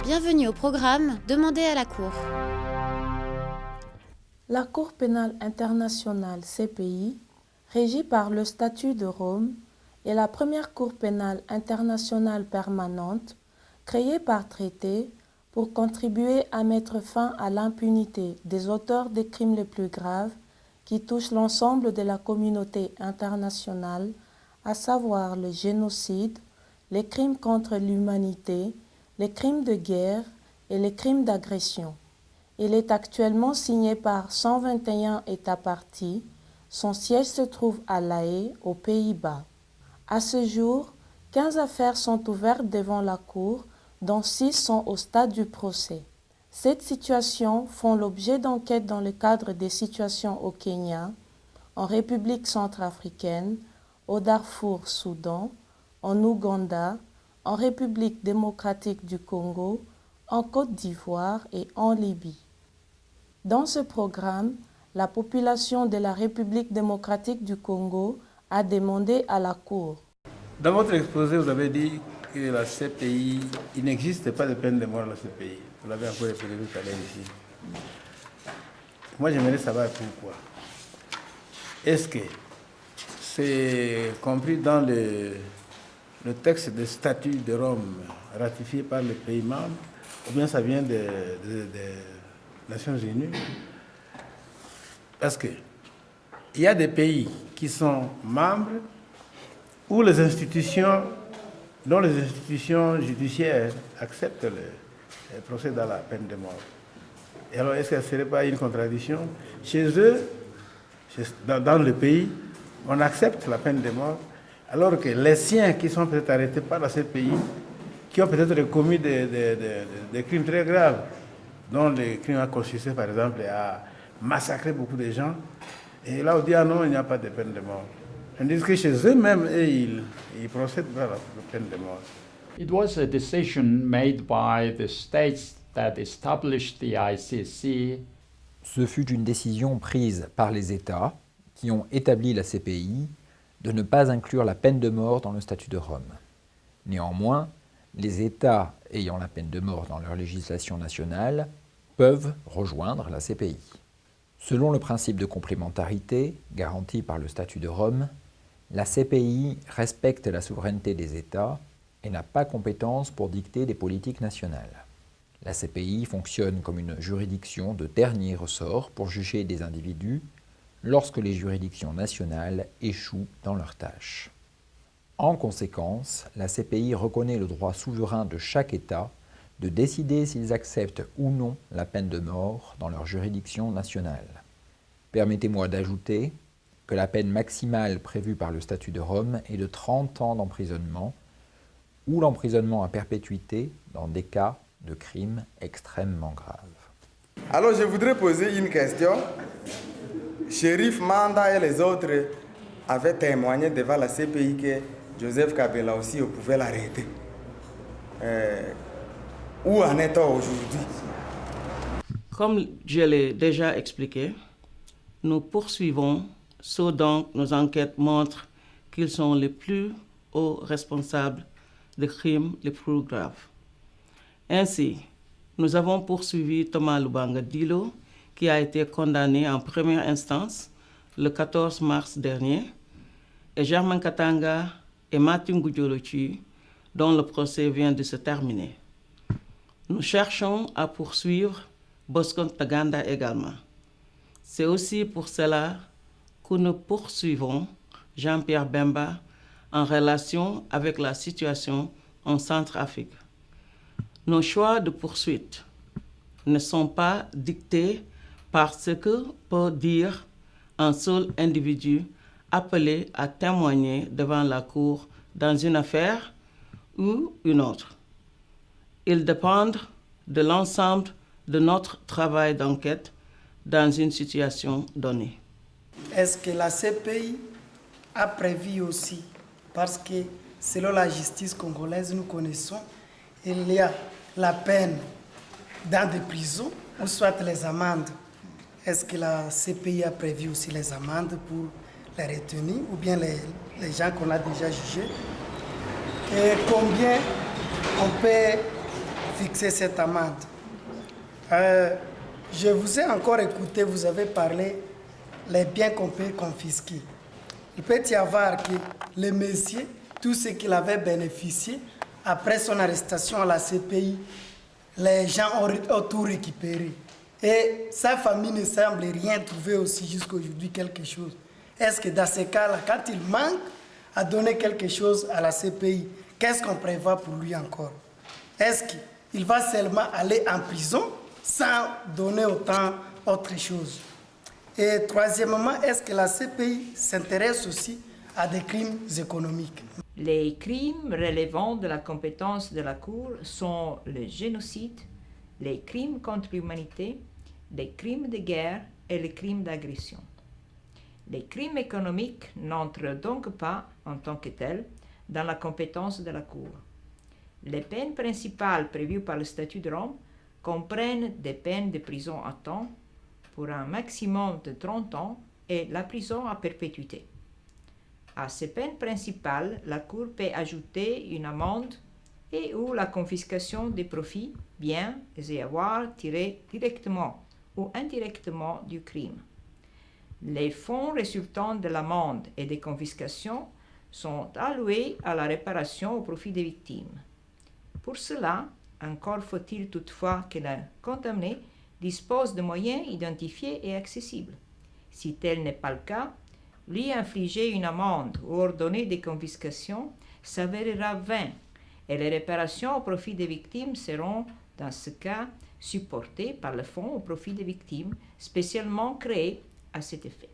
Bienvenue au programme Demandez à la Cour. La Cour pénale internationale CPI, régie par le statut de Rome, est la première Cour pénale internationale permanente créée par traité pour contribuer à mettre fin à l'impunité des auteurs des crimes les plus graves qui touchent l'ensemble de la communauté internationale, à savoir le génocide, les crimes contre l'humanité, les crimes de guerre et les crimes d'agression. Il est actuellement signé par 121 États parties. Son siège se trouve à La Haye, aux Pays-Bas. À ce jour, 15 affaires sont ouvertes devant la Cour, dont 6 sont au stade du procès. Cette situation font l'objet d'enquêtes dans le cadre des situations au Kenya, en République centrafricaine, au Darfour, Soudan, en Ouganda, en République démocratique du Congo, en Côte d'Ivoire et en Libye. Dans ce programme, la population de la République démocratique du Congo a demandé à la Cour. Dans votre exposé, vous avez dit que la CPI, il n'existe pas de peine de mort dans la CPI. Vous l'avez encore répété tout à l'heure ici. Moi, j'aimerais savoir pourquoi. Est-ce que c'est compris dans le texte des statuts de Rome ratifié par les pays membres, ou bien ça vient des Nations Unies? Parce que il y a des pays qui sont membres où les institutions, dont les institutions judiciaires acceptent le procès dans la peine de mort. Et alors, est-ce que ce ne serait pas une contradiction? Chez eux, dans le pays, on accepte la peine de mort, alors que les siens qui sont peut-être arrêtés par la CPI, qui ont peut-être commis des crimes très graves, dont les crimes ont consisté, par exemple, à massacrer beaucoup de gens, et là on dit, ah non, il n'y a pas de peine de mort. On dit que chez eux-mêmes, ils procèdent à la peine de mort. It was a decision made by the states that established the ICC. Ce fut une décision prise par les États qui ont établi la CPI de ne pas inclure la peine de mort dans le statut de Rome. Néanmoins, les États ayant la peine de mort dans leur législation nationale peuvent rejoindre la CPI. Selon le principe de complémentarité garanti par le statut de Rome, la CPI respecte la souveraineté des États et n'a pas compétence pour dicter des politiques nationales. La CPI fonctionne comme une juridiction de dernier ressort pour juger des individus lorsque les juridictions nationales échouent dans leurs tâches. En conséquence, la CPI reconnaît le droit souverain de chaque État de décider s'ils acceptent ou non la peine de mort dans leur juridiction nationale. Permettez-moi d'ajouter que la peine maximale prévue par le statut de Rome est de 30 ans d'emprisonnement ou l'emprisonnement à perpétuité dans des cas de crimes extrêmement graves. Alors je voudrais poser une question. Shérif Manda et les autres avaient témoigné devant la CPI que Joseph Kabila aussi pouvait l'arrêter. Où en est-on aujourd'hui? Comme je l'ai déjà expliqué, nous poursuivons ce dont nos enquêtes montrent qu'ils sont les plus hauts responsables des crimes les plus graves. Ainsi, nous avons poursuivi Thomas Lubanga Dilo, qui a été condamné en première instance le 14 mars dernier, et Germain Katanga et Martin Goudjolochi, dont le procès vient de se terminer. Nous cherchons à poursuivre Bosco Ntaganda également. C'est aussi pour cela que nous poursuivons Jean-Pierre Bemba en relation avec la situation en Centrafrique. Nos choix de poursuite ne sont pas dictés par ce que peut dire un seul individu appelé à témoigner devant la Cour dans une affaire ou une autre. Ils dépendent de l'ensemble de notre travail d'enquête dans une situation donnée. Est-ce que la CPI a prévu aussi, parce que selon la justice congolaise, nous connaissons, il y a la peine dans des prisons ou soit les amendes. Est-ce que la CPI a prévu aussi les amendes pour les retenus ou bien les gens qu'on a déjà jugés? Et combien on peut fixer cette amende. Je vous ai encore écouté, vous avez parlé les biens qu'on peut confisquer. Il peut y avoir que le monsieur, tout ce qu'il avait bénéficié, après son arrestation à la CPI, les gens ont tout récupéré. Et sa famille ne semble rien trouver aussi jusqu'à aujourd'hui quelque chose. Est-ce que dans ces cas-là, quand il manque à donner quelque chose à la CPI, qu'est-ce qu'on prévoit pour lui encore? Est-ce qu'il va seulement aller en prison sans donner autant autre chose? Et troisièmement, est-ce que la CPI s'intéresse aussi à des crimes économiques? Les crimes relevant de la compétence de la Cour sont le génocide, les crimes contre l'humanité, les crimes de guerre et les crimes d'agression. Les crimes économiques n'entrent donc pas, en tant que tels, dans la compétence de la Cour. Les peines principales prévues par le statut de Rome comprennent des peines de prison à temps pour un maximum de 30 ans et la prison à perpétuité. À ces peines principales, la Cour peut ajouter une amende et ou la confiscation des profits, biens et avoirs tirés directement ou indirectement du crime. Les fonds résultant de l'amende et des confiscations sont alloués à la réparation au profit des victimes. Pour cela, encore faut-il toutefois que le condamné dispose de moyens identifiés et accessibles. Si tel n'est pas le cas, lui infliger une amende ou ordonner des confiscations s'avérera vain et les réparations au profit des victimes seront, dans ce cas, supportées par le fonds au profit des victimes spécialement créé à cet effet.